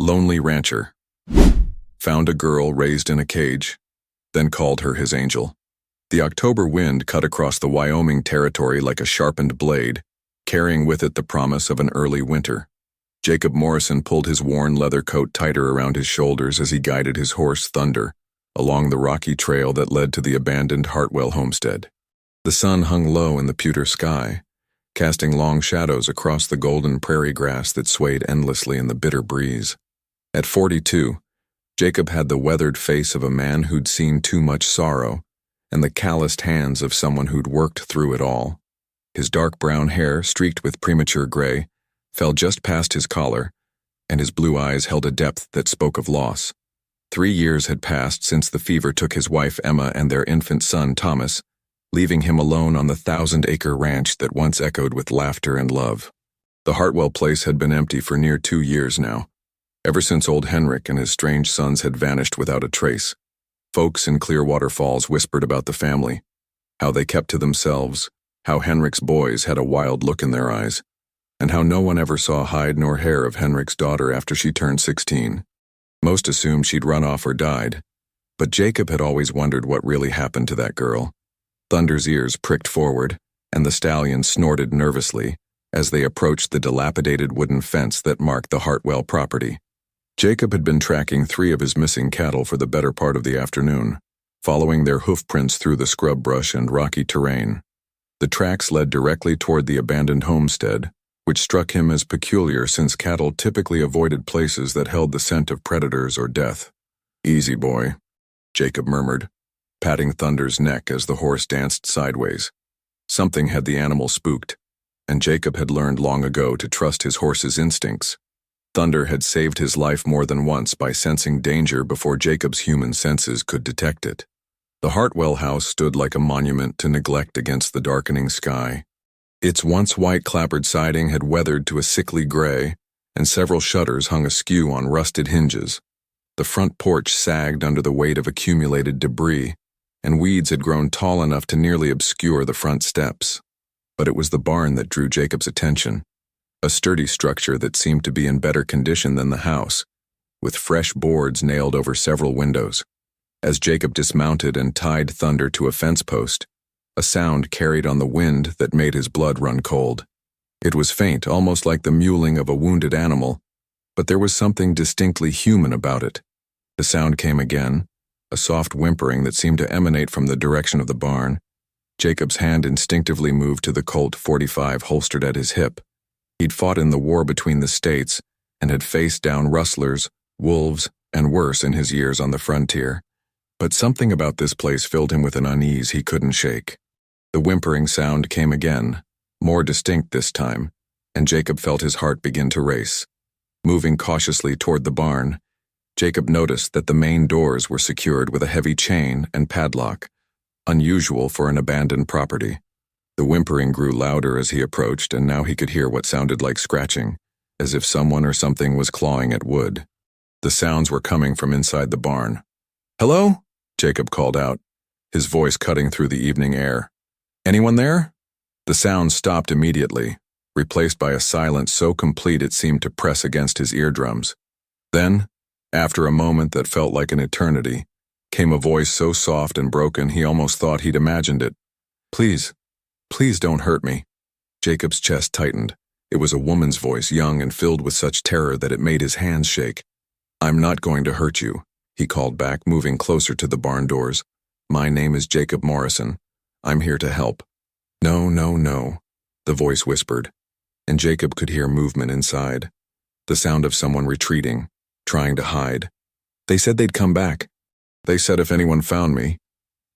Lonely rancher. Found a girl raised in a cage, then called her his angel. The October wind cut across the Wyoming territory like a sharpened blade, carrying with it the promise of an early winter. Jacob Morrison pulled his worn leather coat tighter around his shoulders as he guided his horse, Thunder, along the rocky trail that led to the abandoned Hartwell homestead. The sun hung low in the pewter sky, casting long shadows across the golden prairie grass that swayed endlessly in the bitter breeze. At 42, Jacob had the weathered face of a man who'd seen too much sorrow and the calloused hands of someone who'd worked through it all. His dark brown hair, streaked with premature gray, fell just past his collar, and his blue eyes held a depth that spoke of loss. 3 years had passed since the fever took his wife Emma and their infant son Thomas, leaving him alone on the 1,000-acre ranch that once echoed with laughter and love. The Hartwell place had been empty for near 2 years now, ever since old Henrik and his strange sons had vanished without a trace. Folks in Clearwater Falls whispered about the family, how they kept to themselves, how Henrik's boys had a wild look in their eyes, and how no one ever saw hide nor hair of Henrik's daughter after she turned 16. Most assumed she'd run off or died, but Jacob had always wondered what really happened to that girl. Thunder's ears pricked forward, and the stallion snorted nervously as they approached the dilapidated wooden fence that marked the Hartwell property. Jacob had been tracking 3 of his missing cattle for the better part of the afternoon, following their hoofprints through the scrub brush and rocky terrain. The tracks led directly toward the abandoned homestead, which struck him as peculiar since cattle typically avoided places that held the scent of predators or death. "Easy, boy," Jacob murmured, patting Thunder's neck as the horse danced sideways. Something had the animal spooked, and Jacob had learned long ago to trust his horse's instincts. Thunder had saved his life more than once by sensing danger before Jacob's human senses could detect it. The Hartwell house stood like a monument to neglect against the darkening sky. Its once white clapboard siding had weathered to a sickly gray, and several shutters hung askew on rusted hinges. The front porch sagged under the weight of accumulated debris, and weeds had grown tall enough to nearly obscure the front steps. But it was the barn that drew Jacob's attention, a sturdy structure that seemed to be in better condition than the house, with fresh boards nailed over several windows. As Jacob dismounted and tied Thunder to a fence post, a sound carried on the wind that made his blood run cold. It was faint, almost like the mewling of a wounded animal, but there was something distinctly human about it. The sound came again, a soft whimpering that seemed to emanate from the direction of the barn. Jacob's hand instinctively moved to the Colt .45 holstered at his hip. He'd fought in the war between the states and had faced down rustlers, wolves, and worse in his years on the frontier. But something about this place filled him with an unease he couldn't shake. The whimpering sound came again, more distinct this time, and Jacob felt his heart begin to race. Moving cautiously toward the barn, Jacob noticed that the main doors were secured with a heavy chain and padlock, unusual for an abandoned property. The whimpering grew louder as he approached, and now he could hear what sounded like scratching, as if someone or something was clawing at wood. The sounds were coming from inside the barn. "Hello?" Jacob called out, his voice cutting through the evening air. "Anyone there?" The sound stopped immediately, replaced by a silence so complete it seemed to press against his eardrums. Then, after a moment that felt like an eternity, came a voice so soft and broken he almost thought he'd imagined it. "Please, please don't hurt me." Jacob's chest tightened. It was a woman's voice, young and filled with such terror that it made his hands shake. "I'm not going to hurt you," he called back, moving closer to the barn doors. "My name is Jacob Morrison. I'm here to help." "No, no, no," the voice whispered, and Jacob could hear movement inside, the sound of someone retreating, trying to hide. "They said they'd come back. They said if anyone found me."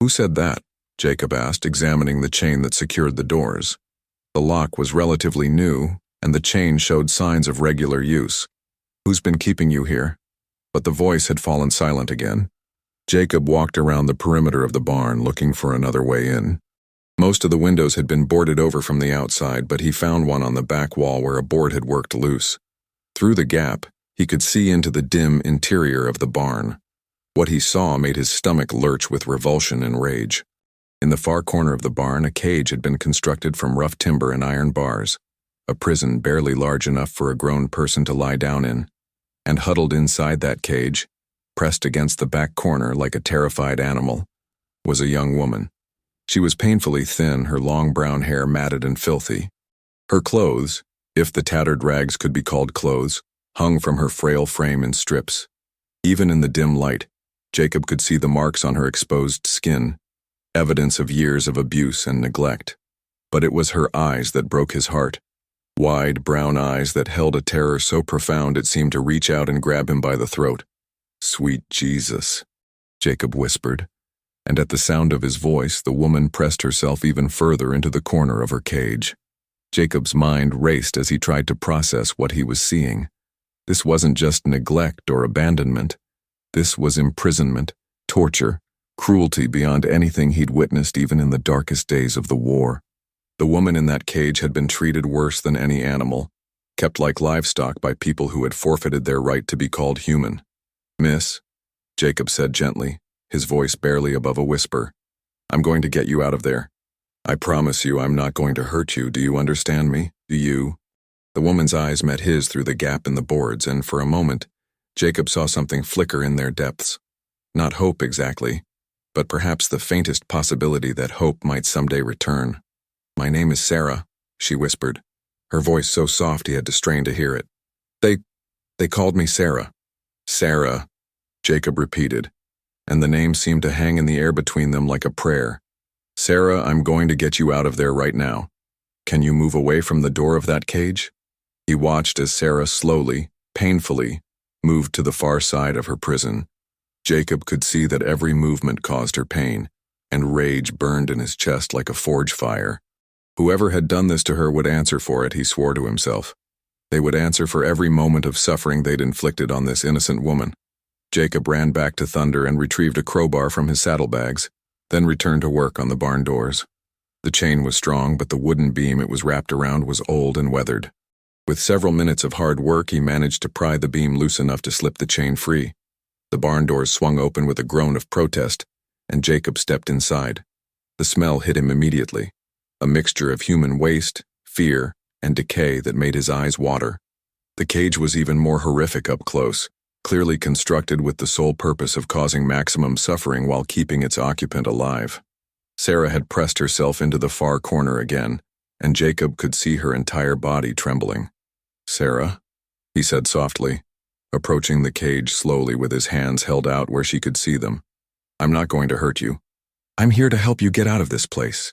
"Who said that?" Jacob asked, examining the chain that secured the doors. The lock was relatively new, and the chain showed signs of regular use. "Who's been keeping you here?" But the voice had fallen silent again. Jacob walked around the perimeter of the barn, looking for another way in. Most of the windows had been boarded over from the outside, but he found one on the back wall where a board had worked loose. Through the gap, he could see into the dim interior of the barn. What he saw made his stomach lurch with revulsion and rage. In the far corner of the barn, a cage had been constructed from rough timber and iron bars, a prison barely large enough for a grown person to lie down in. And huddled inside that cage, pressed against the back corner like a terrified animal, was a young woman. She was painfully thin, her long brown hair matted and filthy. Her clothes, if the tattered rags could be called clothes, hung from her frail frame in strips. Even in the dim light, Jacob could see the marks on her exposed skin, evidence of years of abuse and neglect. But it was her eyes that broke his heart. Wide, brown eyes that held a terror so profound it seemed to reach out and grab him by the throat. "Sweet Jesus," Jacob whispered, and at the sound of his voice, the woman pressed herself even further into the corner of her cage. Jacob's mind raced as he tried to process what he was seeing. This wasn't just neglect or abandonment. This was imprisonment, torture, cruelty beyond anything he'd witnessed even in the darkest days of the war. The woman in that cage had been treated worse than any animal, kept like livestock by people who had forfeited their right to be called human. "Miss," Jacob said gently, his voice barely above a whisper, "I'm going to get you out of there. I promise you I'm not going to hurt you. Do you understand me? Do you?" The woman's eyes met his through the gap in the boards, and for a moment, Jacob saw something flicker in their depths. Not hope exactly, but perhaps the faintest possibility that hope might someday return. "My name is Sarah," she whispered, her voice so soft he had to strain to hear it. They called me Sarah." "Sarah," Jacob repeated, and the name seemed to hang in the air between them like a prayer. "Sarah, I'm going to get you out of there right now. Can you move away from the door of that cage?" He watched as Sarah slowly, painfully, moved to the far side of her prison. Jacob could see that every movement caused her pain, and rage burned in his chest like a forge fire. Whoever had done this to her would answer for it, he swore to himself. They would answer for every moment of suffering they'd inflicted on this innocent woman. Jacob ran back to Thunder and retrieved a crowbar from his saddlebags, then returned to work on the barn doors. The chain was strong, but the wooden beam it was wrapped around was old and weathered. With several minutes of hard work, he managed to pry the beam loose enough to slip the chain free. The barn doors swung open with a groan of protest, and Jacob stepped inside. The smell hit him immediately. A mixture of human waste, fear, and decay that made his eyes water. The cage was even more horrific up close, clearly constructed with the sole purpose of causing maximum suffering while keeping its occupant alive. Sarah had pressed herself into the far corner again, and Jacob could see her entire body trembling. "Sarah," he said softly, approaching the cage slowly with his hands held out where she could see them. "I'm not going to hurt you. I'm here to help you get out of this place."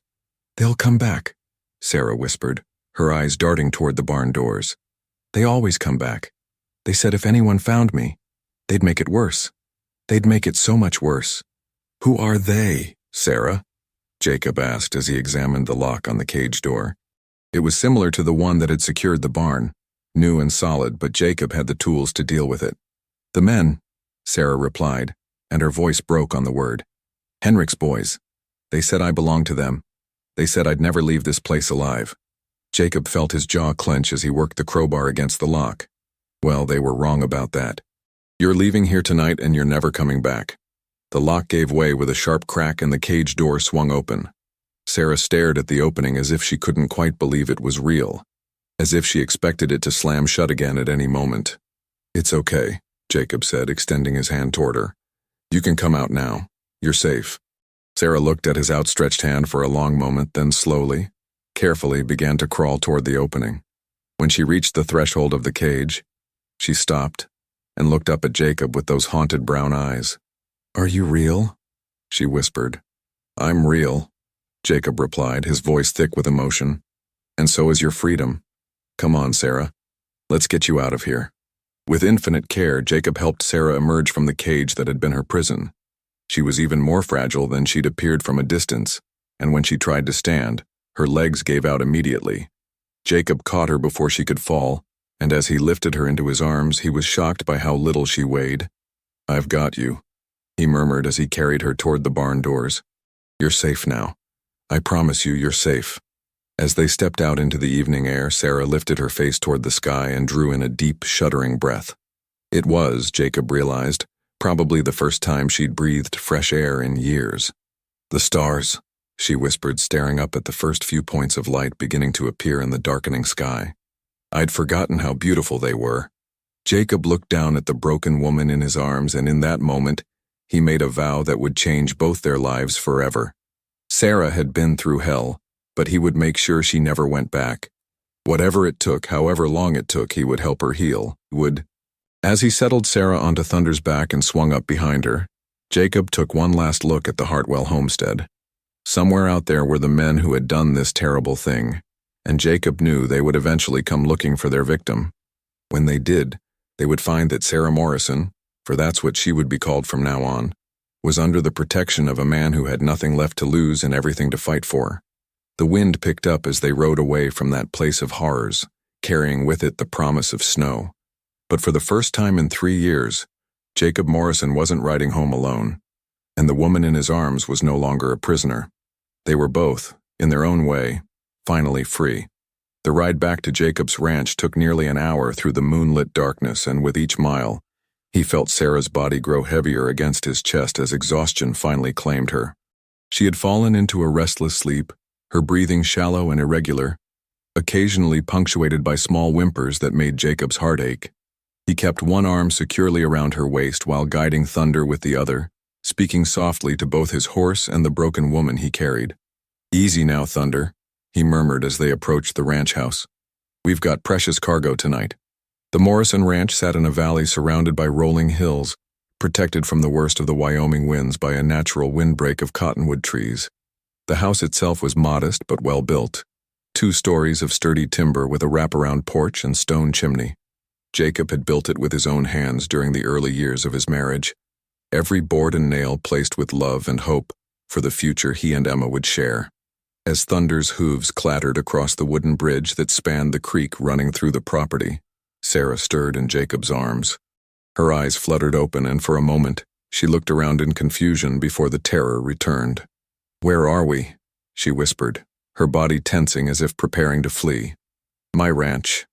"They'll come back," Sarah whispered, her eyes darting toward the barn doors. "They always come back. They said if anyone found me, they'd make it worse. They'd make it so much worse." "Who are they, Sarah?" Jacob asked as he examined the lock on the cage door. It was similar to the one that had secured the barn, new and solid, but Jacob had the tools to deal with it. "The men," Sarah replied, and her voice broke on the word. "Henrik's boys. They said I belonged to them. They said I'd never leave this place alive." Jacob felt his jaw clench as he worked the crowbar against the lock. Well, they were wrong about that. "You're leaving here tonight and you're never coming back." The lock gave way with a sharp crack and the cage door swung open. Sarah stared at the opening as if she couldn't quite believe it was real, as if she expected it to slam shut again at any moment. "It's okay," Jacob said, extending his hand toward her. "You can come out now. You're safe." Sarah looked at his outstretched hand for a long moment, then slowly, carefully began to crawl toward the opening. When she reached the threshold of the cage, she stopped and looked up at Jacob with those haunted brown eyes. "Are you real?" she whispered. "I'm real," Jacob replied, his voice thick with emotion. "And so is your freedom. Come on, Sarah. Let's get you out of here." With infinite care, Jacob helped Sarah emerge from the cage that had been her prison. She was even more fragile than she'd appeared from a distance, and when she tried to stand, her legs gave out immediately. Jacob caught her before she could fall, and as he lifted her into his arms, he was shocked by how little she weighed. "I've got you," he murmured as he carried her toward the barn doors. "You're safe now. I promise you, you're safe." As they stepped out into the evening air, Sarah lifted her face toward the sky and drew in a deep, shuddering breath. It was, Jacob realized, probably the first time she'd breathed fresh air in years. "The stars," she whispered, staring up at the first few points of light beginning to appear in the darkening sky. "I'd forgotten how beautiful they were." Jacob looked down at the broken woman in his arms, and in that moment, he made a vow that would change both their lives forever. Sarah had been through hell, but he would make sure she never went back. Whatever it took, however long it took, he would help her heal. As he settled Sarah onto Thunder's back and swung up behind her, Jacob took one last look at the Hartwell homestead. Somewhere out there were the men who had done this terrible thing, and Jacob knew they would eventually come looking for their victim. When they did, they would find that Sarah Morrison, for that's what she would be called from now on, was under the protection of a man who had nothing left to lose and everything to fight for. The wind picked up as they rode away from that place of horrors, carrying with it the promise of snow. But for the first time in 3 years, Jacob Morrison wasn't riding home alone, and the woman in his arms was no longer a prisoner. They were both, in their own way, finally free. The ride back to Jacob's ranch took nearly an hour through the moonlit darkness, and with each mile, he felt Sarah's body grow heavier against his chest as exhaustion finally claimed her. She had fallen into a restless sleep, her breathing shallow and irregular, occasionally punctuated by small whimpers that made Jacob's heart ache. He kept one arm securely around her waist while guiding Thunder with the other, speaking softly to both his horse and the broken woman he carried. "Easy now, Thunder," he murmured as they approached the ranch house. "We've got precious cargo tonight." The Morrison ranch sat in a valley surrounded by rolling hills, protected from the worst of the Wyoming winds by a natural windbreak of cottonwood trees. The house itself was modest but well built, 2 stories of sturdy timber with a wraparound porch and stone chimney. Jacob had built it with his own hands during the early years of his marriage, every board and nail placed with love and hope for the future he and Emma would share. As Thunder's hooves clattered across the wooden bridge that spanned the creek running through the property, Sarah stirred in Jacob's arms. Her eyes fluttered open, and for a moment, she looked around in confusion before the terror returned. "Where are we?" she whispered, her body tensing as if preparing to flee. "My ranch,"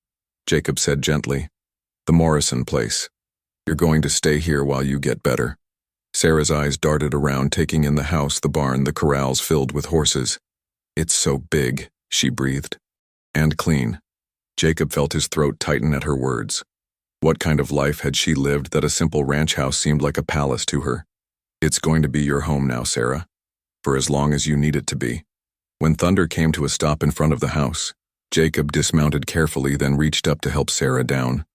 Jacob said gently. "The Morrison place. You're going to stay here while you get better." Sarah's eyes darted around, taking in the house, the barn, the corrals filled with horses. "It's so big," she breathed. "And clean." Jacob felt his throat tighten at her words. What kind of life had she lived that a simple ranch house seemed like a palace to her? "It's going to be your home now, Sarah. For as long as you need it to be." When Thunder came to a stop in front of the house, Jacob dismounted carefully, then reached up to help Sarah down.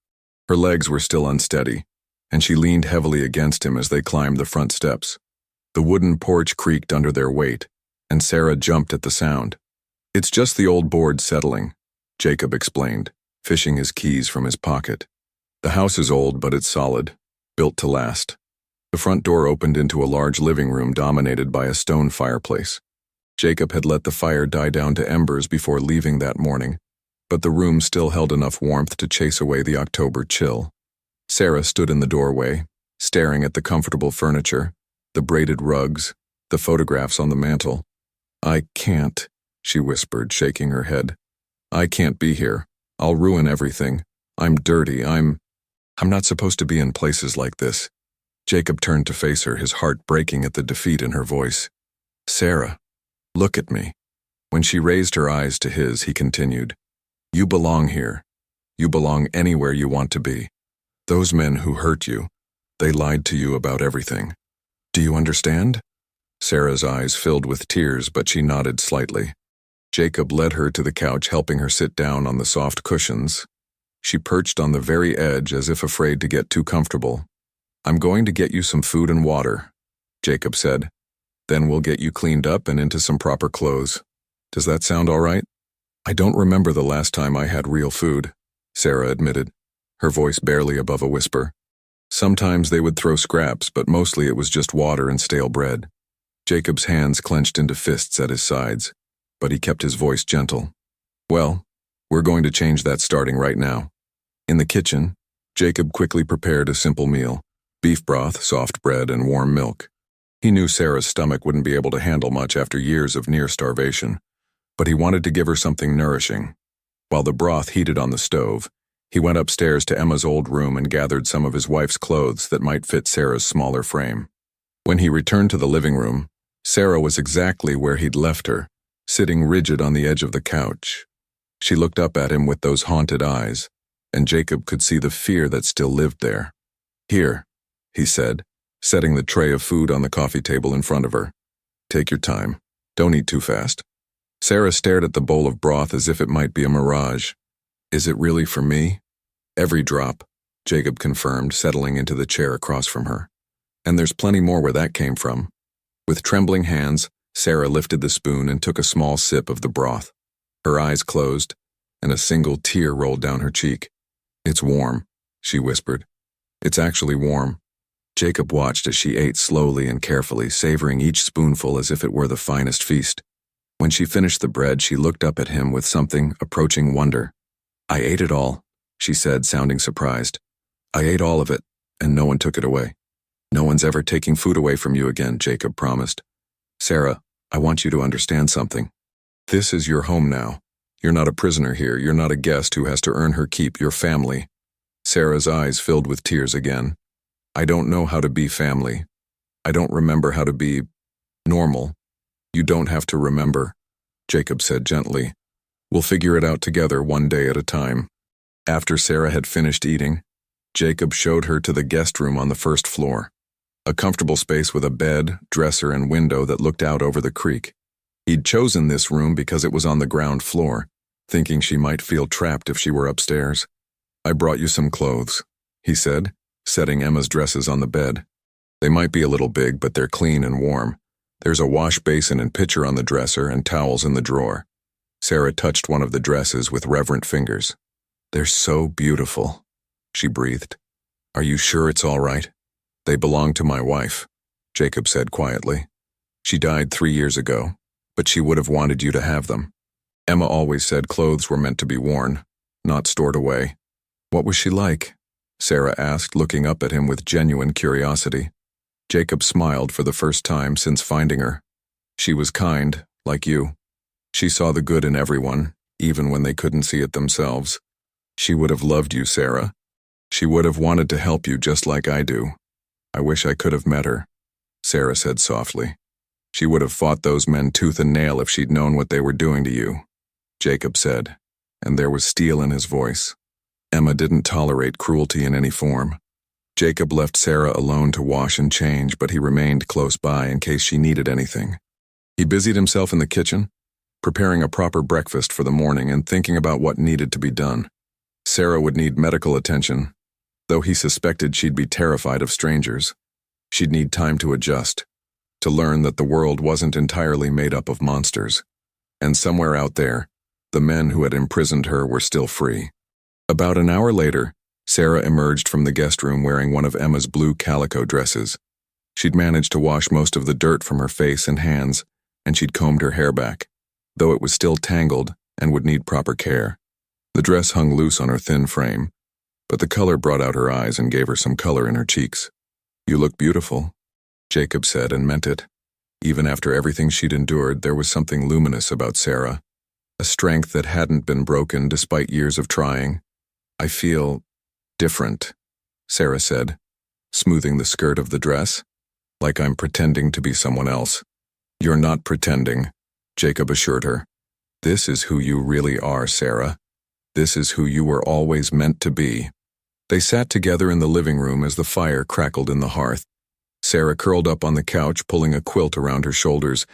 Her legs were still unsteady, and she leaned heavily against him as they climbed the front steps. The wooden porch creaked under their weight, and Sarah jumped at the sound. "It's just the old board settling," Jacob explained, fishing his keys from his pocket. "The house is old, but it's solid, built to last." The front door opened into a large living room dominated by a stone fireplace. Jacob had let the fire die down to embers before leaving that morning, but the room still held enough warmth to chase away the October chill. Sarah stood in the doorway, staring at the comfortable furniture, the braided rugs, the photographs on the mantel. "I can't," she whispered, shaking her head. "I can't be here. I'll ruin everything. I'm dirty. I'm not supposed to be in places like this." Jacob turned to face her, his heart breaking at the defeat in her voice. "Sarah, look at me." When she raised her eyes to his, he continued, "You belong here. You belong anywhere you want to be. Those men who hurt you, they lied to you about everything. Do you understand?" Sarah's eyes filled with tears, but she nodded slightly. Jacob led her to the couch, helping her sit down on the soft cushions. She perched on the very edge as if afraid to get too comfortable. "I'm going to get you some food and water," Jacob said. "Then we'll get you cleaned up and into some proper clothes. Does that sound all right?" "I don't remember the last time I had real food," Sarah admitted, her voice barely above a whisper. "Sometimes they would throw scraps, but mostly it was just water and stale bread." Jacob's hands clenched into fists at his sides, but he kept his voice gentle. "Well, we're going to change that starting right now." In the kitchen, Jacob quickly prepared a simple meal: beef broth, soft bread, and warm milk. He knew Sarah's stomach wouldn't be able to handle much after years of near starvation, but he wanted to give her something nourishing. While the broth heated on the stove, he went upstairs to Emma's old room and gathered some of his wife's clothes that might fit Sarah's smaller frame. When he returned to the living room, Sarah was exactly where he'd left her, sitting rigid on the edge of the couch. She looked up at him with those haunted eyes, and Jacob could see the fear that still lived there. "Here," he said, setting the tray of food on the coffee table in front of her. "Take your time. Don't eat too fast." Sarah stared at the bowl of broth as if it might be a mirage. "Is it really for me?" "Every drop," Jacob confirmed, settling into the chair across from her. "And there's plenty more where that came from." With trembling hands, Sarah lifted the spoon and took a small sip of the broth. Her eyes closed, and a single tear rolled down her cheek. "It's warm," she whispered. "It's actually warm." Jacob watched as she ate slowly and carefully, savoring each spoonful as if it were the finest feast. When she finished the bread, she looked up at him with something approaching wonder. "I ate it all," she said, sounding surprised. "I ate all of it, and no one took it away." "No one's ever taking food away from you again," Jacob promised. "Sarah, I want you to understand something. This is your home now. You're not a prisoner here. You're not a guest who has to earn her keep. You're family." Sarah's eyes filled with tears again. "I don't know how to be family. I don't remember how to be normal." "You don't have to remember," Jacob said gently. "We'll figure it out together one day at a time." After Sarah had finished eating, Jacob showed her to the guest room on the first floor, a comfortable space with a bed, dresser, and window that looked out over the creek. He'd chosen this room because it was on the ground floor, thinking she might feel trapped if she were upstairs. "I brought you some clothes," he said, setting Emma's dresses on the bed. "They might be a little big, but they're clean and warm. There's a wash basin and pitcher on the dresser and towels in the drawer." Sarah touched one of the dresses with reverent fingers. "They're so beautiful," she breathed. "Are you sure it's all right?" "They belong to my wife," Jacob said quietly. "She died 3 years ago, but she would have wanted you to have them. Emma always said clothes were meant to be worn, not stored away." "What was she like?" Sarah asked, looking up at him with genuine curiosity. Jacob smiled for the first time since finding her. "She was kind, like you. She saw the good in everyone, even when they couldn't see it themselves. She would have loved you, Sarah. She would have wanted to help you just like I do. I wish I could have met her," Sarah said softly. "She would have fought those men tooth and nail if she'd known what they were doing to you," Jacob said, and there was steel in his voice. Emma didn't tolerate cruelty in any form. Jacob left Sarah alone to wash and change, but he remained close by in case she needed anything. He busied himself in the kitchen, preparing a proper breakfast for the morning and thinking about what needed to be done. Sarah would need medical attention, though he suspected she'd be terrified of strangers. She'd need time to adjust, to learn that the world wasn't entirely made up of monsters. And somewhere out there, the men who had imprisoned her were still free. About an hour later, Sarah emerged from the guest room wearing one of Emma's blue calico dresses. She'd managed to wash most of the dirt from her face and hands, and she'd combed her hair back, though it was still tangled and would need proper care. The dress hung loose on her thin frame, but the color brought out her eyes and gave her some color in her cheeks. "You look beautiful," Jacob said, and meant it. Even after everything she'd endured, there was something luminous about Sarah, a strength that hadn't been broken despite years of trying. "I feel different," Sarah said, smoothing the skirt of the dress, "like I'm pretending to be someone else." "You're not pretending," Jacob assured her. "This is who you really are, Sarah. This is who you were always meant to be." They sat together in the living room as the fire crackled in the hearth. Sarah curled up on the couch, pulling a quilt around her shoulders,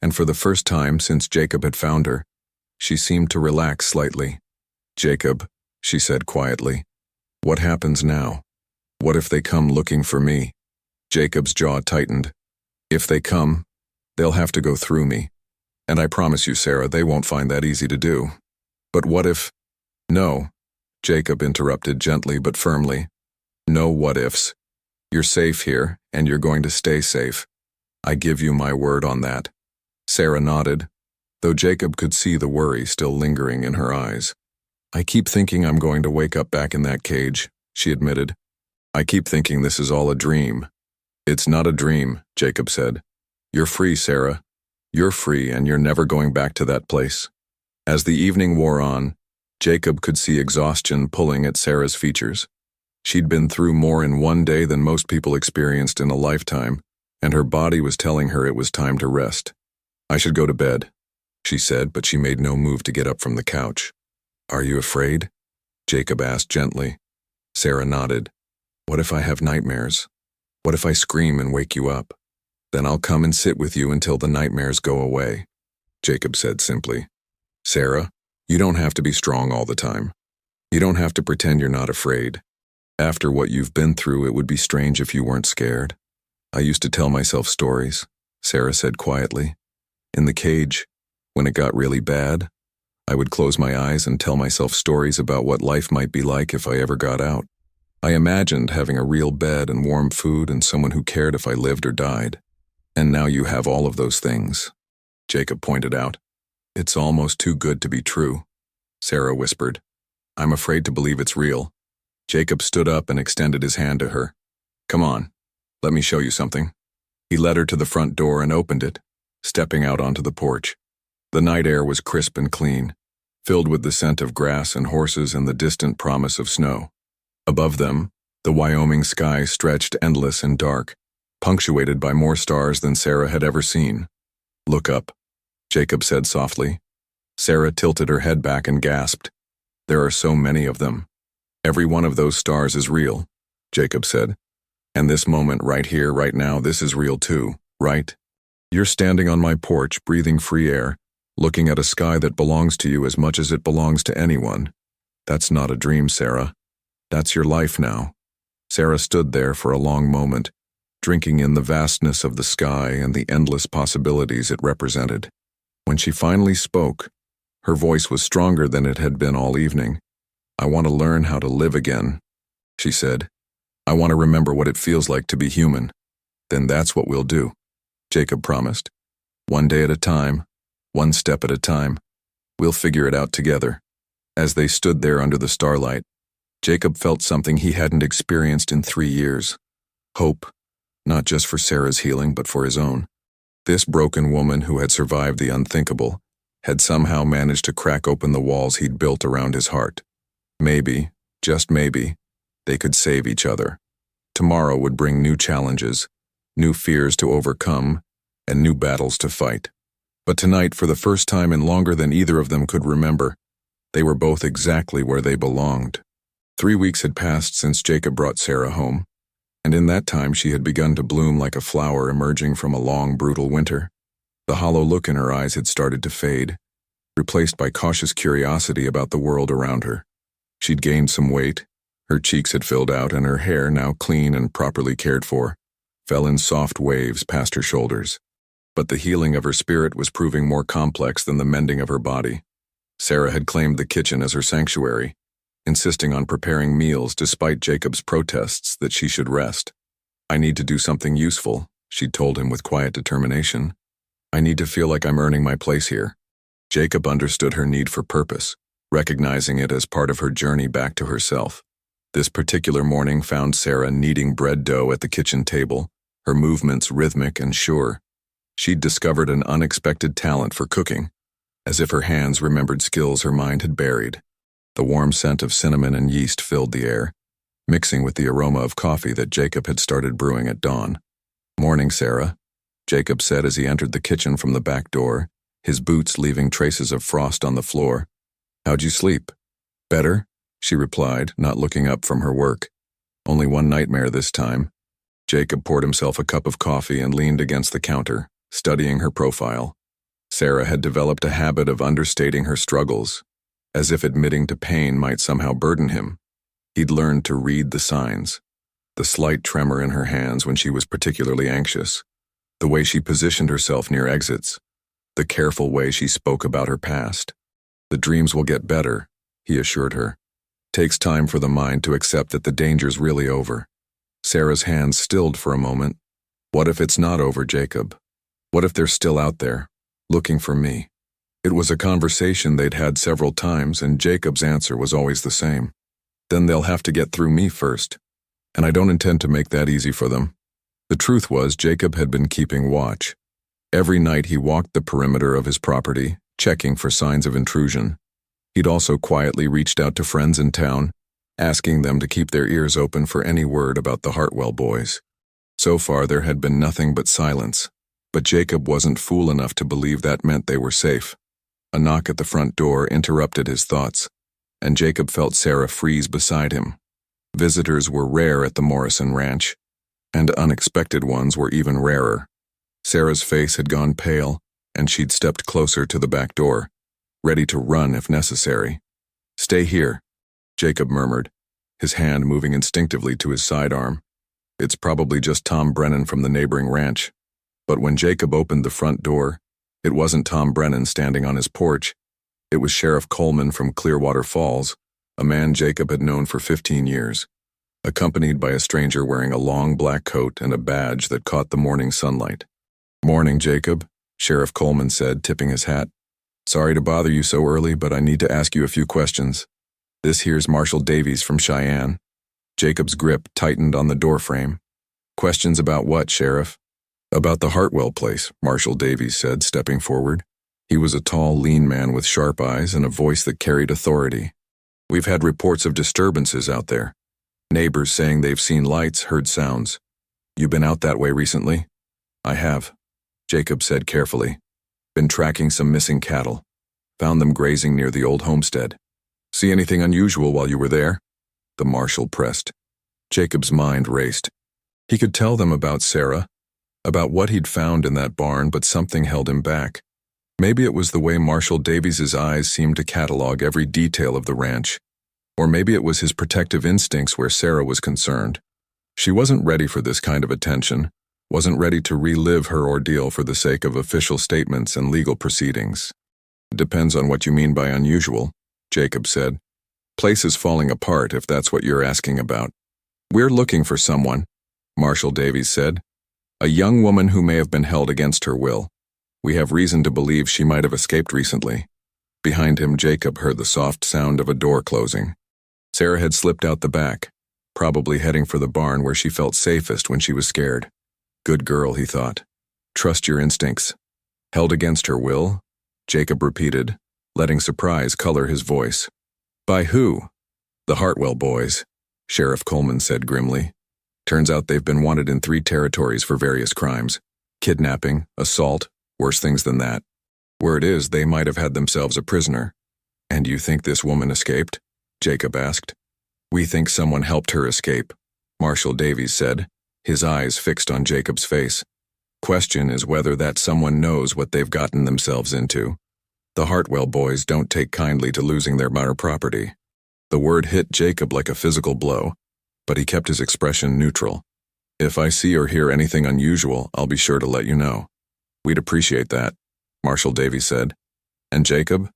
and for the first time since Jacob had found her, she seemed to relax slightly. "Jacob," she said quietly, "what happens now? What if they come looking for me?" Jacob's jaw tightened. "If they come, they'll have to go through me. And I promise you, Sarah, they won't find that easy to do. But what if—" "No," Jacob interrupted gently but firmly. "No what-ifs. You're safe here, and you're going to stay safe. I give you my word on that." Sarah nodded, though Jacob could see the worry still lingering in her eyes. "I keep thinking I'm going to wake up back in that cage," she admitted. "I keep thinking this is all a dream." "It's not a dream," Jacob said. "You're free, Sarah. You're free, and you're never going back to that place." As the evening wore on, Jacob could see exhaustion pulling at Sarah's features. She'd been through more in one day than most people experienced in a lifetime, and her body was telling her it was time to rest. "I should go to bed," she said, but she made no move to get up from the couch. "Are you afraid?" Jacob asked gently. Sarah nodded. What if I have nightmares? What if I scream and wake you up? Then I'll come and sit with you until the nightmares go away, Jacob said simply. Sarah, you don't have to be strong all the time. You don't have to pretend you're not afraid. After what you've been through, it would be strange if you weren't scared. I used to tell myself stories, Sarah said quietly. In the cage, when it got really bad, I would close my eyes and tell myself stories about what life might be like if I ever got out. I imagined having a real bed and warm food and someone who cared if I lived or died. And now you have all of those things, Jacob pointed out. It's almost too good to be true, Sarah whispered. I'm afraid to believe it's real. Jacob stood up and extended his hand to her. Come on, let me show you something. He led her to the front door and opened it, stepping out onto the porch. The night air was crisp and clean, filled with the scent of grass and horses and the distant promise of snow. Above them, the Wyoming sky stretched endless and dark, punctuated by more stars than Sarah had ever seen. Look up, Jacob said softly. Sarah tilted her head back and gasped. There are so many of them. Every one of those stars is real, Jacob said. And this moment right here, right now, this is real too, right? You're standing on my porch, breathing free air, looking at a sky that belongs to you as much as it belongs to anyone. That's not a dream, Sarah. That's your life now. Sarah stood there for a long moment, drinking in the vastness of the sky and the endless possibilities it represented. When she finally spoke, her voice was stronger than it had been all evening. I want to learn how to live again, she said. I want to remember what it feels like to be human. Then that's what we'll do, Jacob promised. One day at a time, one step at a time. We'll figure it out together. As they stood there under the starlight, Jacob felt something he hadn't experienced in 3 years. Hope, not just for Sarah's healing, but for his own. This broken woman who had survived the unthinkable had somehow managed to crack open the walls he'd built around his heart. Maybe, just maybe, they could save each other. Tomorrow would bring new challenges, new fears to overcome, and new battles to fight. But tonight, for the first time in longer than either of them could remember, they were both exactly where they belonged. 3 weeks had passed since Jacob brought Sarah home, and in that time she had begun to bloom like a flower emerging from a long, brutal winter. The hollow look in her eyes had started to fade, replaced by cautious curiosity about the world around her. She'd gained some weight, her cheeks had filled out, and her hair, now clean and properly cared for, fell in soft waves past her shoulders. But the healing of her spirit was proving more complex than the mending of her body. Sarah had claimed the kitchen as her sanctuary, insisting on preparing meals despite Jacob's protests that she should rest. I need to do something useful, she'd told him with quiet determination. I need to feel like I'm earning my place here. Jacob understood her need for purpose, recognizing it as part of her journey back to herself. This particular morning found Sarah kneading bread dough at the kitchen table, her movements rhythmic and sure. She'd discovered an unexpected talent for cooking, as if her hands remembered skills her mind had buried. The warm scent of cinnamon and yeast filled the air, mixing with the aroma of coffee that Jacob had started brewing at dawn. Morning, Sarah, Jacob said as he entered the kitchen from the back door, his boots leaving traces of frost on the floor. How'd you sleep? Better, she replied, not looking up from her work. Only one nightmare this time. Jacob poured himself a cup of coffee and leaned against the counter, studying her profile. Sarah had developed a habit of understating her struggles, as if admitting to pain might somehow burden him. He'd learned to read the signs. The slight tremor in her hands when she was particularly anxious, the way she positioned herself near exits, the careful way she spoke about her past. The dreams will get better, he assured her. Takes time for the mind to accept that the danger's really over. Sarah's hands stilled for a moment. What if it's not over, Jacob? What if they're still out there, looking for me? It was a conversation they'd had several times, and Jacob's answer was always the same. Then they'll have to get through me first. And I don't intend to make that easy for them. The truth was, Jacob had been keeping watch. Every night he walked the perimeter of his property, checking for signs of intrusion. He'd also quietly reached out to friends in town, asking them to keep their ears open for any word about the Hartwell boys. So far there had been nothing but silence, but Jacob wasn't fool enough to believe that meant they were safe. A knock at the front door interrupted his thoughts, and Jacob felt Sarah freeze beside him. Visitors were rare at the Morrison Ranch, and unexpected ones were even rarer. Sarah's face had gone pale, and she'd stepped closer to the back door, ready to run if necessary. "Stay here," Jacob murmured, his hand moving instinctively to his sidearm. It's probably just Tom Brennan from the neighboring ranch. But when Jacob opened the front door, it wasn't Tom Brennan standing on his porch. It was Sheriff Coleman from Clearwater Falls, a man Jacob had known for 15 years, accompanied by a stranger wearing a long black coat and a badge that caught the morning sunlight. "Morning, Jacob," Sheriff Coleman said, tipping his hat. "Sorry to bother you so early, but I need to ask you a few questions. This here's Marshal Davies from Cheyenne." Jacob's grip tightened on the doorframe. "Questions about what, Sheriff?" "About the Hartwell place," Marshal Davies said, stepping forward. He was a tall, lean man with sharp eyes and a voice that carried authority. "We've had reports of disturbances out there. Neighbors saying they've seen lights, heard sounds. You been out that way recently?" "I have," Jacob said carefully. "Been tracking some missing cattle. Found them grazing near the old homestead. See anything unusual while you were there?" The marshal pressed. Jacob's mind raced. He could tell them about Sarah, about what he'd found in that barn, but something held him back. Maybe it was the way Marshal Davies's eyes seemed to catalog every detail of the ranch. Or maybe it was his protective instincts where Sarah was concerned. She wasn't ready for this kind of attention, wasn't ready to relive her ordeal for the sake of official statements and legal proceedings. "Depends on what you mean by unusual," Jacob said. "Place is falling apart if that's what you're asking about." "We're looking for someone," Marshal Davies said. "A young woman who may have been held against her will. We have reason to believe she might have escaped recently." Behind him, Jacob heard the soft sound of a door closing. Sarah had slipped out the back, probably heading for the barn where she felt safest when she was scared. Good girl, he thought. Trust your instincts. "Held against her will?" Jacob repeated, letting surprise color his voice. "By who?" "The Hartwell boys," Sheriff Coleman said grimly. "Turns out they've been wanted in 3 territories for various crimes. Kidnapping, assault, worse things than that. Word is they might have had themselves a prisoner." "And you think this woman escaped?" Jacob asked. "We think someone helped her escape," Marshal Davies said, his eyes fixed on Jacob's face. "Question is whether that someone knows what they've gotten themselves into. The Hartwell boys don't take kindly to losing their minor property." The word hit Jacob like a physical blow, but he kept his expression neutral. "If I see or hear anything unusual, I'll be sure to let you know." "We'd appreciate that," Marshal Davies said. "And Jacob,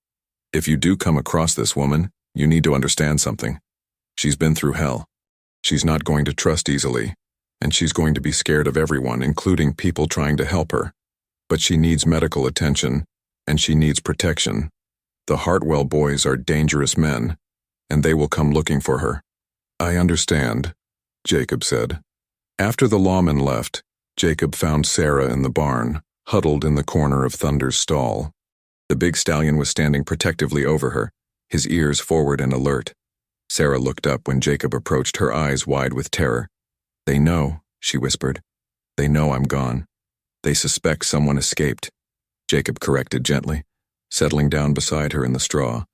if you do come across this woman, you need to understand something. She's been through hell. She's not going to trust easily, and she's going to be scared of everyone, including people trying to help her. But she needs medical attention, and she needs protection. The Hartwell boys are dangerous men, and they will come looking for her." "I understand," Jacob said. After the lawman left, Jacob found Sarah in the barn, huddled in the corner of Thunder's stall. The big stallion was standing protectively over her, his ears forward and alert. Sarah looked up when Jacob approached, her eyes wide with terror. "They know," she whispered. "They know I'm gone. They suspect someone escaped," Jacob corrected gently, settling down beside her in the straw.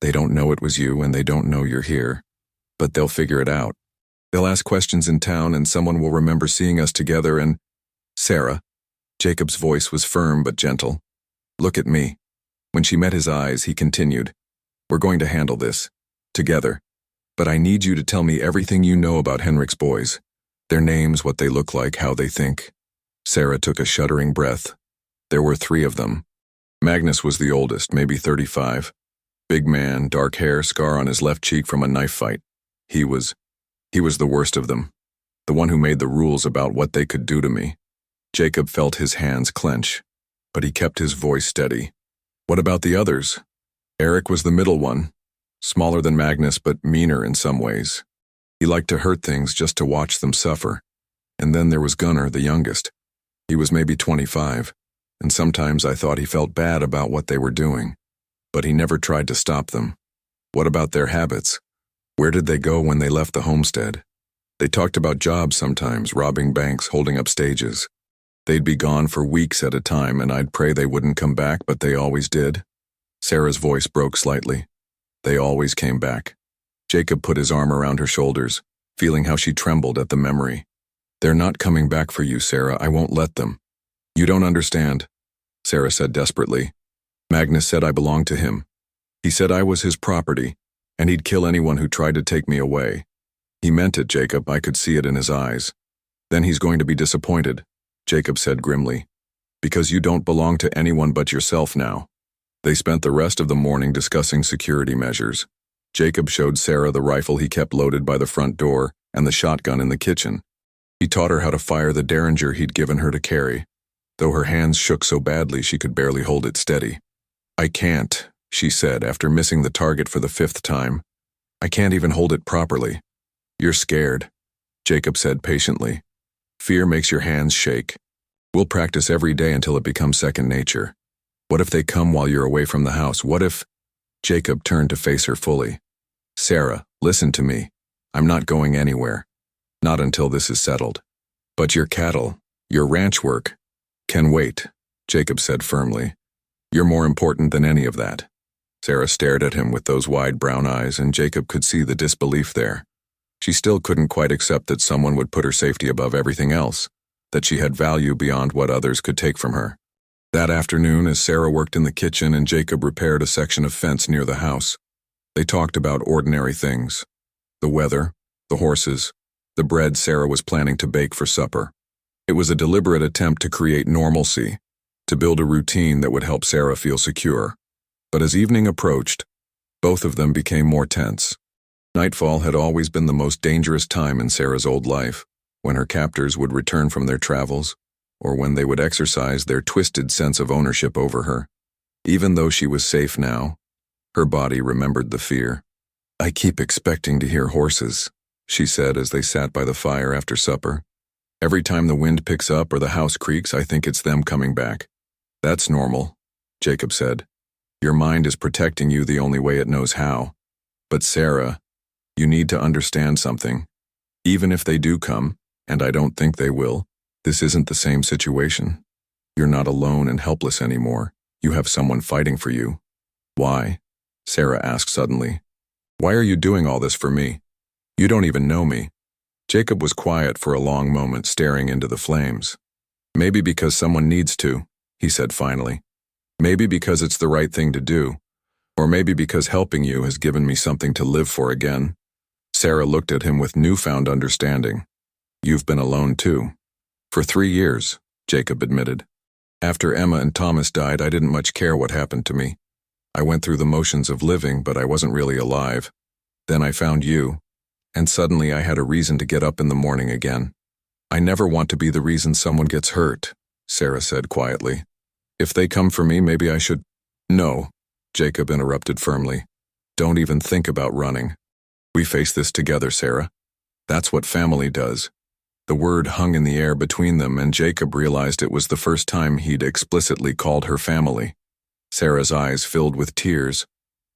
"They don't know it was you, and they don't know you're here. But they'll figure it out. They'll ask questions in town, and someone will remember seeing us together and—" "Sarah," Jacob's voice was firm but gentle. "Look at me." When she met his eyes, he continued, "We're going to handle this. Together. But I need you to tell me everything you know about Henrik's boys. Their names, what they look like, how they think." Sarah took a shuddering breath. There were 3 of them. Magnus was the oldest, maybe 35. Big man, dark hair, scar on his left cheek from a knife fight. He was the worst of them. The one who made the rules about what they could do to me. Jacob felt his hands clench, but he kept his voice steady. "What about the others?" "Eric was the middle one. Smaller than Magnus, but meaner in some ways. He liked to hurt things just to watch them suffer. And then there was Gunnar, the youngest. He was maybe 25, and sometimes I thought he felt bad about what they were doing. But he never tried to stop them." "What about their habits? Where did they go when they left the homestead?" "They talked about jobs sometimes, robbing banks, holding up stages. They'd be gone for weeks at a time, and I'd pray they wouldn't come back, but they always did." Sarah's voice broke slightly. They always came back. Jacob put his arm around her shoulders, feeling how she trembled at the memory. They're not coming back for you, Sarah. I won't let them. You don't understand, Sarah said desperately. Magnus said I belonged to him. He said I was his property, and he'd kill anyone who tried to take me away. He meant it, Jacob. I could see it in his eyes. Then he's going to be disappointed, Jacob said grimly, because you don't belong to anyone but yourself now. They spent the rest of the morning discussing security measures. Jacob showed Sarah the rifle he kept loaded by the front door and the shotgun in the kitchen. He taught her how to fire the derringer he'd given her to carry, though her hands shook so badly she could barely hold it steady. I can't, she said after missing the target for the 5th time. I can't even hold it properly. You're scared, Jacob said patiently. Fear makes your hands shake. We'll practice every day until it becomes second nature. What if they come while you're away from the house? What if… Jacob turned to face her fully. Sarah, listen to me. I'm not going anywhere. Not until this is settled. But your cattle, your ranch work, can wait, Jacob said firmly. You're more important than any of that. Sarah stared at him with those wide brown eyes, and Jacob could see the disbelief there. She still couldn't quite accept that someone would put her safety above everything else, that she had value beyond what others could take from her. That afternoon, as Sarah worked in the kitchen and Jacob repaired a section of fence near the house, they talked about ordinary things. The weather, the horses, the bread Sarah was planning to bake for supper. It was a deliberate attempt to create normalcy, to build a routine that would help Sarah feel secure. But as evening approached, both of them became more tense. Nightfall had always been the most dangerous time in Sarah's old life, when her captors would return from their travels, or when they would exercise their twisted sense of ownership over her. Even though she was safe now, her body remembered the fear. I keep expecting to hear horses, she said as they sat by the fire after supper. Every time the wind picks up or the house creaks, I think it's them coming back. That's normal, Jacob said. Your mind is protecting you the only way it knows how. But Sarah, you need to understand something. Even if they do come, and I don't think they will, this isn't the same situation. You're not alone and helpless anymore. You have someone fighting for you. Why? Sarah asked suddenly. Why are you doing all this for me? You don't even know me. Jacob was quiet for a long moment, staring into the flames. Maybe because someone needs to, he said finally. Maybe because it's the right thing to do. Or maybe because helping you has given me something to live for again. Sarah looked at him with newfound understanding. You've been alone too. For 3 years, Jacob admitted. After Emma and Thomas died, I didn't much care what happened to me. I went through the motions of living, but I wasn't really alive. Then I found you, and suddenly I had a reason to get up in the morning again. I never want to be the reason someone gets hurt, Sarah said quietly. If they come for me, maybe I should… No, Jacob interrupted firmly. Don't even think about running. We face this together, Sarah. That's what family does. The word hung in the air between them, and Jacob realized it was the first time he'd explicitly called her family. Sarah's eyes filled with tears,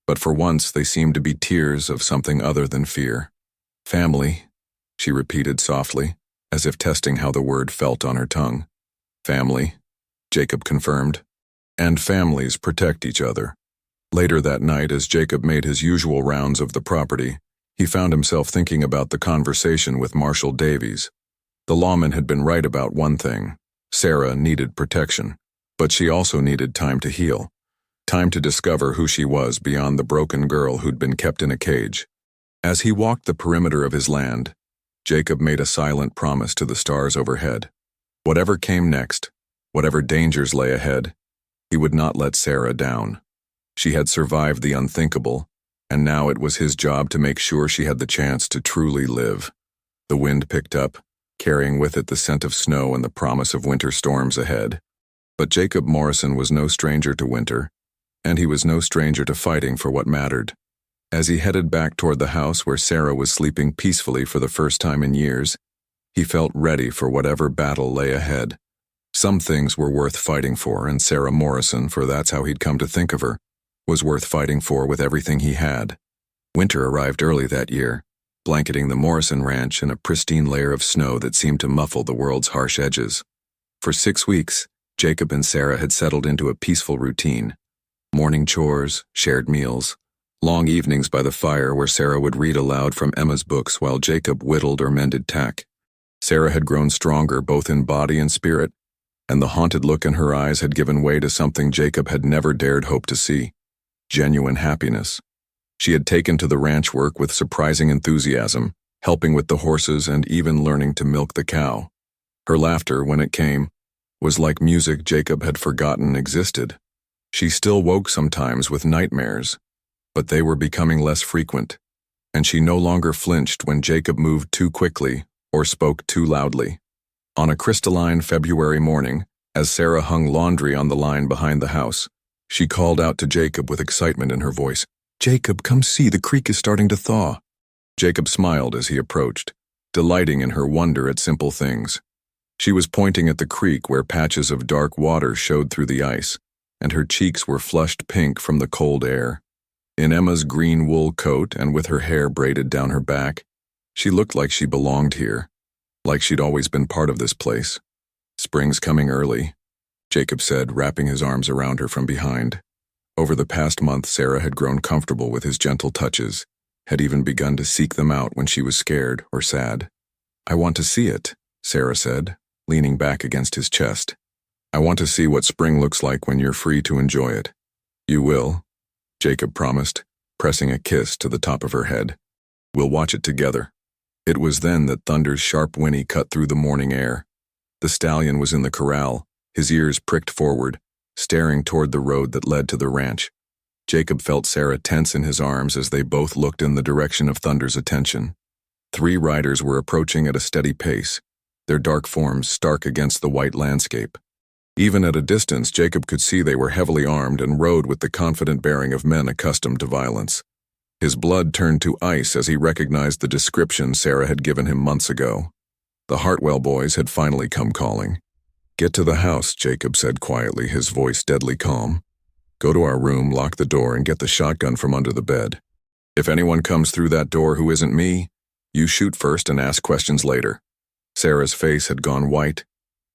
but for once they seemed to be tears of something other than fear. Family, she repeated softly, as if testing how the word felt on her tongue. Family, Jacob confirmed. And families protect each other. Later that night, as Jacob made his usual rounds of the property, he found himself thinking about the conversation with Marshal Davies. The lawman had been right about one thing. Sarah needed protection, but she also needed time to heal. Time to discover who she was beyond the broken girl who'd been kept in a cage. As he walked the perimeter of his land, Jacob made a silent promise to the stars overhead. Whatever came next, whatever dangers lay ahead, he would not let Sarah down. She had survived the unthinkable, and now it was his job to make sure she had the chance to truly live. The wind picked up, carrying with it the scent of snow and the promise of winter storms ahead. But Jacob Morrison was no stranger to winter, and he was no stranger to fighting for what mattered. As he headed back toward the house where Sarah was sleeping peacefully for the first time in years, he felt ready for whatever battle lay ahead. Some things were worth fighting for, and Sarah Morrison, for that's how he'd come to think of her, was worth fighting for with everything he had. Winter arrived early that year, blanketing the Morrison ranch in a pristine layer of snow that seemed to muffle the world's harsh edges. For 6 weeks, Jacob and Sarah had settled into a peaceful routine. Morning chores, shared meals, Long evenings by the fire where Sarah would read aloud from Emma's books while Jacob whittled or mended tack. Sarah had grown stronger both in body and spirit, and the haunted look in her eyes had given way to something Jacob had never dared hope to see: genuine happiness. She had taken to the ranch work with surprising enthusiasm, helping with the horses and even learning to milk the cow. Her laughter, when it came, was like music Jacob had forgotten existed. She still woke sometimes with nightmares, but they were becoming less frequent, and she no longer flinched when Jacob moved too quickly or spoke too loudly. On a crystalline February morning, as Sarah hung laundry on the line behind the house, she called out to Jacob with excitement in her voice, "Jacob, come see, the creek is starting to thaw." Jacob smiled as he approached, delighting in her wonder at simple things. She was pointing at the creek where patches of dark water showed through the ice, and her cheeks were flushed pink from the cold air. In Emma's green wool coat and with her hair braided down her back, she looked like she belonged here, like she'd always been part of this place. "Spring's coming early," Jacob said, wrapping his arms around her from behind. Over the past month, Sarah had grown comfortable with his gentle touches, had even begun to seek them out when she was scared or sad. "I want to see it," Sarah said, leaning back against his chest. "I want to see what spring looks like when you're free to enjoy it." "You will," Jacob promised, pressing a kiss to the top of her head. "We'll watch it together." It was then that Thunder's sharp whinny cut through the morning air. The stallion was in the corral, his ears pricked forward, staring toward the road that led to the ranch. Jacob felt Sarah tense in his arms as they both looked in the direction of Thunder's attention. 3 riders were approaching at a steady pace, their dark forms stark against the white landscape. Even at a distance, Jacob could see they were heavily armed and rode with the confident bearing of men accustomed to violence. His blood turned to ice as he recognized the description Sarah had given him months ago. The Hartwell boys had finally come calling. "Get to the house," Jacob said quietly, his voice deadly calm. "Go to our room, lock the door, and get the shotgun from under the bed. If anyone comes through that door who isn't me, you shoot first and ask questions later." Sarah's face had gone white,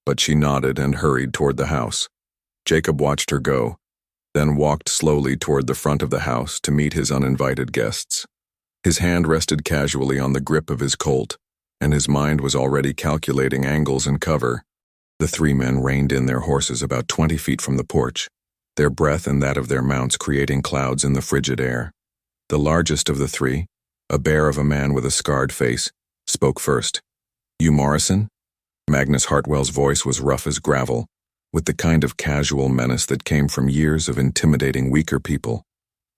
but she nodded and hurried toward the house. Jacob watched her go, then walked slowly toward the front of the house to meet his uninvited guests. His hand rested casually on the grip of his Colt, and his mind was already calculating angles and cover. The 3 men reined in their horses about 20 feet from the porch, their breath and that of their mounts creating clouds in the frigid air. The largest of the 3, a bear of a man with a scarred face, spoke first. "You Morrison?" Magnus Hartwell's voice was rough as gravel, with the kind of casual menace that came from years of intimidating weaker people.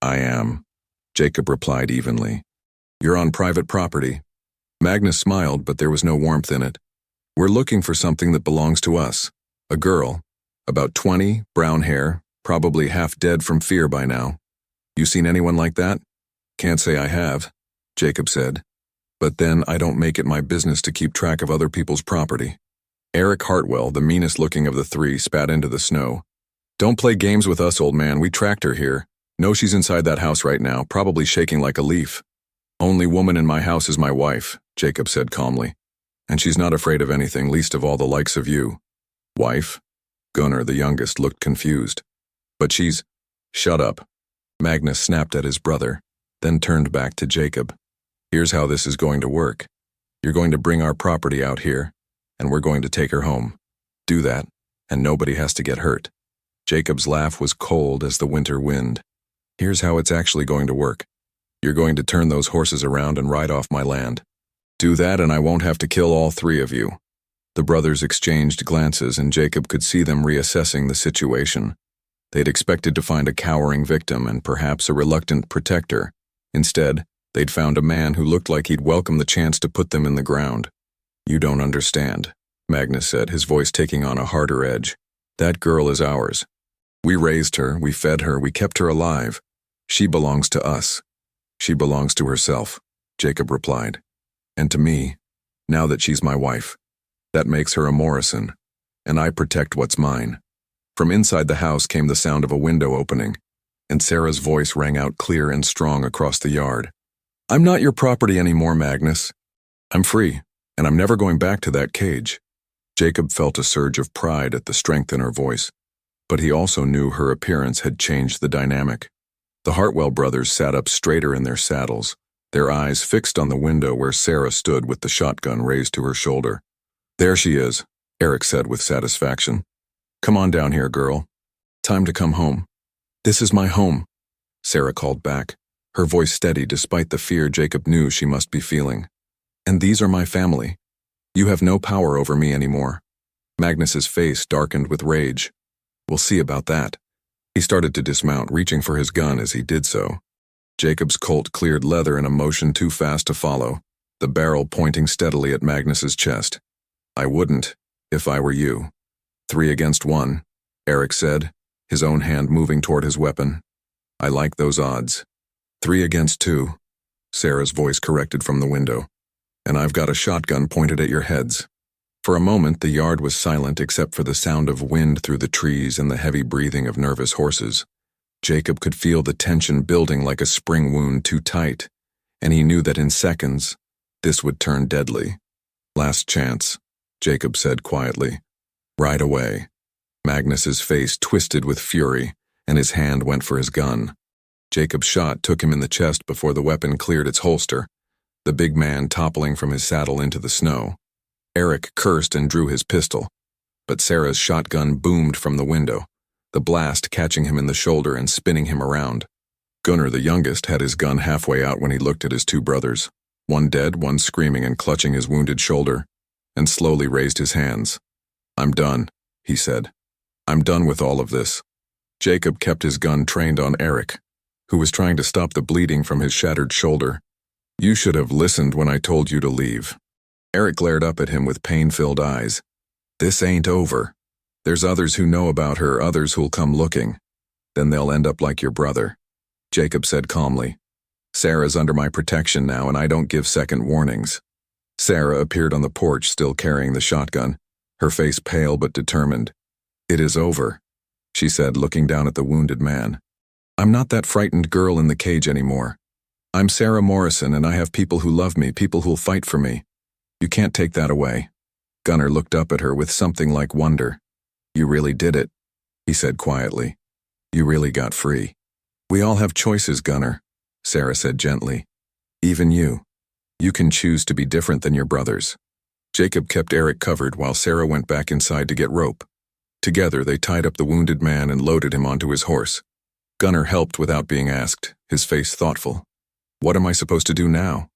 "I am," Jacob replied evenly. "You're on private property." Magnus smiled, but there was no warmth in it. "We're looking for something that belongs to us. A girl, about 20, brown hair, probably half dead from fear by now. You seen anyone like that?" "Can't say I have," Jacob said. "But then I don't make it my business to keep track of other people's property." Eric Hartwell, the meanest looking of the 3, spat into the snow. "Don't play games with us, old man. We tracked her here. Know she's inside that house right now, probably shaking like a leaf." "Only woman in my house is my wife," Jacob said calmly. "And she's not afraid of anything, least of all the likes of you." "Wife?" Gunnar, the youngest, looked confused. "But she's—" "Shut up." Magnus snapped at his brother, then turned back to Jacob. "Here's how this is going to work. You're going to bring our property out here, and we're going to take her home. Do that, and nobody has to get hurt." Jacob's laugh was cold as the winter wind. "Here's how it's actually going to work. You're going to turn those horses around and ride off my land. Do that and I won't have to kill all 3 of you." The brothers exchanged glances and Jacob could see them reassessing the situation. They'd expected to find a cowering victim and perhaps a reluctant protector. Instead, they'd found a man who looked like he'd welcome the chance to put them in the ground. "You don't understand," Magnus said, his voice taking on a harder edge. "That girl is ours. We raised her, we fed her, we kept her alive. She belongs to us." "She belongs to herself," Jacob replied. "And to me, now that she's my wife. That makes her a Morrison, and I protect what's mine." From inside the house came the sound of a window opening, and Sarah's voice rang out clear and strong across the yard. "I'm not your property anymore, Magnus. I'm free, and I'm never going back to that cage." Jacob felt a surge of pride at the strength in her voice, but he also knew her appearance had changed the dynamic. The Hartwell brothers sat up straighter in their saddles, their eyes fixed on the window where Sarah stood with the shotgun raised to her shoulder. "There she is," Eric said with satisfaction. "Come on down here, girl. Time to come home." "This is my home," Sarah called back, her voice steady despite the fear Jacob knew she must be feeling. "And these are my family. You have no power over me anymore." Magnus's face darkened with rage. "We'll see about that." He started to dismount, reaching for his gun as he did so. Jacob's Colt cleared leather in a motion too fast to follow, the barrel pointing steadily at Magnus's chest. "I wouldn't, if I were you." 3 against 1, Eric said, his own hand moving toward his weapon. "I like those odds." 3 against 2, Sarah's voice corrected from the window. "And I've got a shotgun pointed at your heads." For a moment, the yard was silent except for the sound of wind through the trees and the heavy breathing of nervous horses. Jacob could feel the tension building like a spring wound too tight, and he knew that in seconds, this would turn deadly. "Last chance," Jacob said quietly. "Right away." Magnus's face twisted with fury, and his hand went for his gun. Jacob's shot took him in the chest before the weapon cleared its holster, the big man toppling from his saddle into the snow. Eric cursed and drew his pistol, but Sarah's shotgun boomed from the window, the blast catching him in the shoulder and spinning him around. Gunnar, the youngest, had his gun halfway out when he looked at his 2 brothers, one dead, one screaming and clutching his wounded shoulder, and slowly raised his hands. "I'm done," he said. "I'm done with all of this." Jacob kept his gun trained on Eric, who was trying to stop the bleeding from his shattered shoulder. "You should have listened when I told you to leave." Eric glared up at him with pain-filled eyes. "This ain't over. There's others who know about her, others who'll come looking. Then they'll end up like your brother," Jacob said calmly. "Sarah's under my protection now, and I don't give second warnings." Sarah appeared on the porch, still carrying the shotgun, her face pale but determined. "It is over," she said, looking down at the wounded man. "I'm not that frightened girl in the cage anymore. I'm Sarah Morrison, and I have people who love me, people who'll fight for me. You can't take that away." Gunnar looked up at her with something like wonder. "You really did it," he said quietly. "You really got free." "We all have choices, Gunnar," Sarah said gently. "Even you. You can choose to be different than your brothers." Jacob kept Eric covered while Sarah went back inside to get rope. Together, they tied up the wounded man and loaded him onto his horse. Gunnar helped without being asked, his face thoughtful. "What am I supposed to do now?"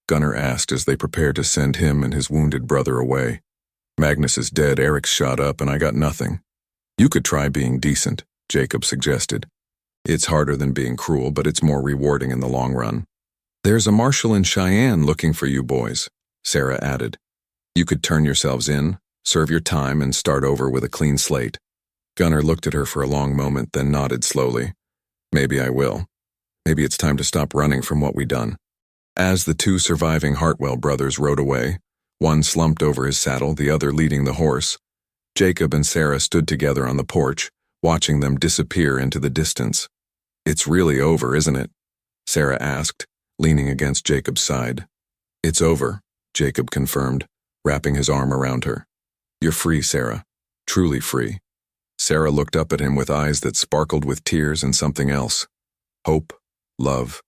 Gunnar asked as they prepared to send him and his wounded brother away. "Magnus is dead, Eric's shot up, and I got nothing." "You could try being decent," Jacob suggested. "It's harder than being cruel, but it's more rewarding in the long run." "There's a marshal in Cheyenne looking for you boys," Sarah added. "You could turn yourselves in, serve your time, and start over with a clean slate." Gunnar looked at her for a long moment, then nodded slowly. "Maybe I will. Maybe it's time to stop running from what we done." As the 2 surviving Hartwell brothers rode away, one slumped over his saddle, the other leading the horse, Jacob and Sarah stood together on the porch, watching them disappear into the distance. "It's really over, isn't it?" Sarah asked, leaning against Jacob's side. "It's over," Jacob confirmed, wrapping his arm around her. "You're free, Sarah. Truly free." Sarah looked up at him with eyes that sparkled with tears and something else. Hope, love,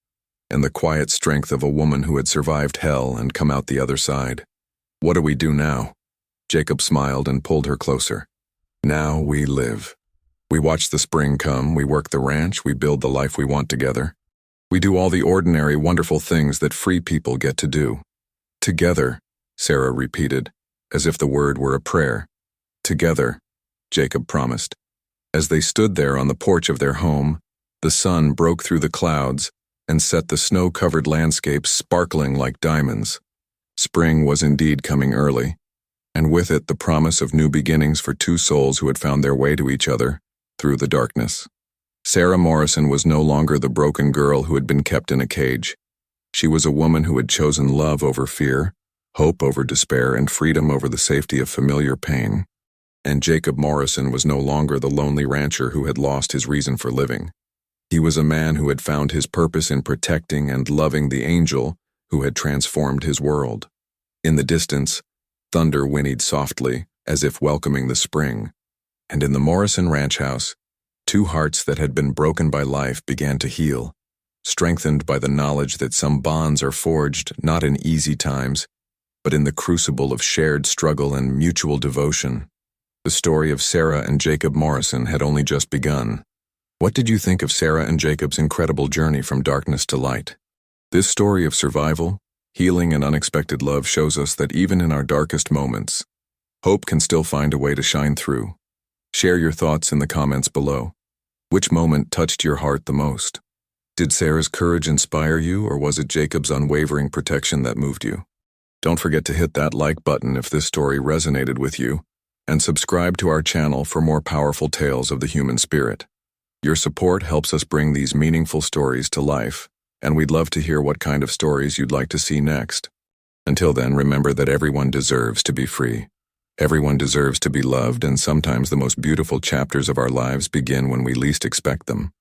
and the quiet strength of a woman who had survived hell and come out the other side. "What do we do now?" Jacob smiled and pulled her closer. "Now we live. We watch the spring come, we work the ranch, we build the life we want together. We do all the ordinary, wonderful things that free people get to do. Together," Sarah repeated, as if the word were a prayer. "Together," Jacob promised. As they stood there on the porch of their home, the sun broke through the clouds and set the snow-covered landscape sparkling like diamonds. Spring was indeed coming early, and with it the promise of new beginnings for 2 souls who had found their way to each other through the darkness. Sarah Morrison was no longer the broken girl who had been kept in a cage. She was a woman who had chosen love over fear, hope over despair, and freedom over the safety of familiar pain. And Jacob Morrison was no longer the lonely rancher who had lost his reason for living. He was a man who had found his purpose in protecting and loving the angel who had transformed his world. In the distance, thunder whinnied softly, as if welcoming the spring, and in the Morrison ranch house, Two hearts that had been broken by life began to heal, strengthened by the knowledge that some bonds are forged not in easy times, but in the crucible of shared struggle and mutual devotion. The story of Sarah and Jacob Morrison had only just begun. What did you think of Sarah and Jacob's incredible journey from darkness to light? This story of survival, healing, and unexpected love shows us that even in our darkest moments, hope can still find a way to shine through. Share your thoughts in the comments below. Which moment touched your heart the most? Did Sarah's courage inspire you, or was it Jacob's unwavering protection that moved you? Don't forget to hit that like button if this story resonated with you, and subscribe to our channel for more powerful tales of the human spirit. Your support helps us bring these meaningful stories to life, and we'd love to hear what kind of stories you'd like to see next. Until then, remember that everyone deserves to be free. Everyone deserves to be loved, and sometimes the most beautiful chapters of our lives begin when we least expect them.